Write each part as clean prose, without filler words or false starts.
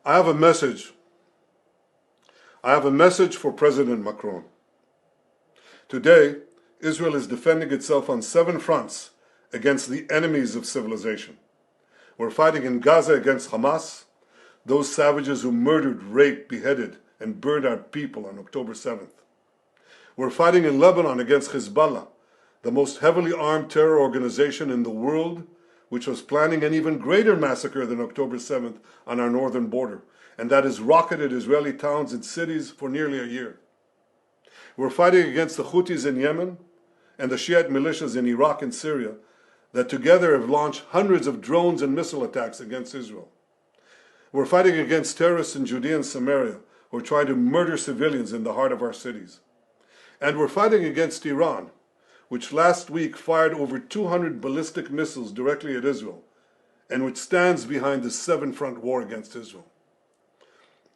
I have a message. I have a message for President Macron. Today, Israel is defending itself on 7 fronts against the enemies of civilization. We're fighting in Gaza against Hamas, those savages who murdered, raped, beheaded, and burned our people on October 7th. We're fighting in Lebanon against Hezbollah, the most heavily armed terror organization in the world, which was planning an even greater massacre than October 7th on our northern border, and that has rocketed Israeli towns and cities for nearly a year. We're fighting against the Houthis in Yemen and the Shiite militias in Iraq and Syria that together have launched hundreds of drones and missile attacks against Israel. We're fighting against terrorists in Judea and Samaria who are trying to murder civilians in the heart of our cities. And we're fighting against Iran, which last week fired over 200 ballistic missiles directly at Israel, and which stands behind the 7-front war against Israel.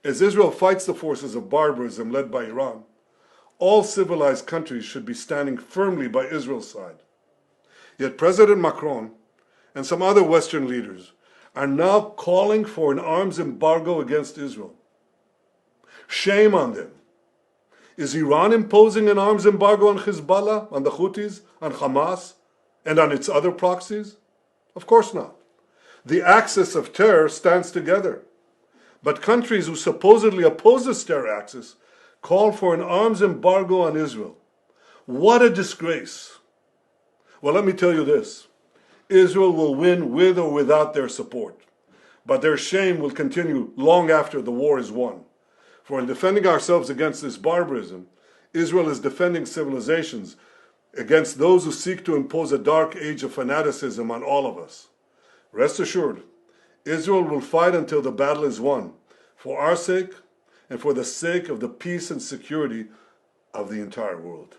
As Israel fights the forces of barbarism led by Iran, all civilized countries should be standing firmly by Israel's side. Yet President Macron and some other Western leaders are now calling for an arms embargo against Israel. Shame on them. Is Iran imposing an arms embargo on Hezbollah, on the Houthis, on Hamas, and on its other proxies? Of course not. The axis of terror stands together. But countries who supposedly oppose this terror axis call for an arms embargo on Israel. What a disgrace. Well, let me tell you this. Israel will win with or without their support. But their shame will continue long after the war is won. For in defending ourselves against this barbarism, Israel is defending civilizations against those who seek to impose a dark age of fanaticism on all of us. Rest assured, Israel will fight until the battle is won, for our sake and for the sake of the peace and security of the entire world.